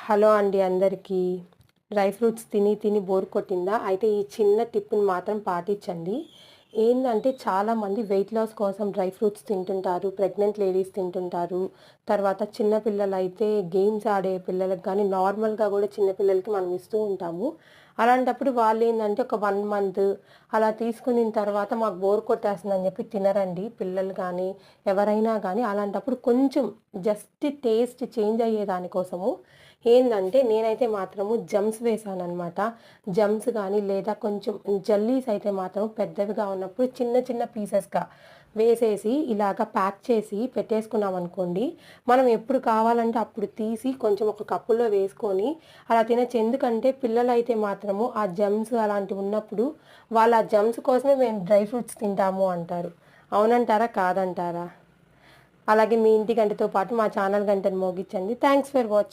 Hello అండి అందరికీ. Dry fruits తిని తిని బోర్ కొట్టిందా? అయితే ఈ చిన్న టిప్‌ని మాత్రం పాటించండి. ఏందంటే చాలామంది వెయిట్ లాస్ కోసం డ్రై ఫ్రూట్స్ తింటుంటారు. ప్రెగ్నెంట్ లేడీస్ తింటుంటారు. తర్వాత చిన్న పిల్లలైతే గేమ్స్ ఆడే పిల్లలకి గానీ, నార్మల్‌గా గూడా చిన్న పిల్లలకి మనం ఇస్తూ ఉంటాము. అలాంటప్పుడు వాళ్ళేందంటే ఒక 1 మంత్ అలా తీసుకునిన తర్వాత మాకు బోర్ కొట్టేస్తుందని జెప్పి తినరండి పిల్లలు గానీ, ఎవరైనా గానీ. అలాంటప్పుడు కొంచెం జస్ట్ టేస్ట్ చేంజ్ అయ్యేదాని కోసము ఏందంటే నేనైతే మాత్రము జమ్స్ వేశాననమాట. జమ్స్ గానీ, లేదా కొంచెం జల్లీస్ అయితే మాత్రం పెద్దవిగా ఉన్నప్పుడు చిన్న చిన్న పీసెస్‌గా వేసేసి ఇలాగ ప్యాక్ చేసి పెట్టేసుకున్నామనుకోండి, మనం ఎప్పుడు కావాలంటే అప్పుడు తీసి కొంచెం ఒక కప్పులో వేసుకొని అలా తినొచ్చు. ఎందుకంటే పిల్లలైతే మాత్రము ఆ జమ్స్ అలాంటివున్నప్పుడు వాళ్ళు ఆ జమ్స్ కోసమే మేము డ్రై ఫ్రూట్స్ తింటాము అంటారు. అవునంటారా? కాదంటారా? అలాగే మీ ఇంటి గంటతో పాటు మా ఛానల్ గంటను మోగించండి. Thanks for watching.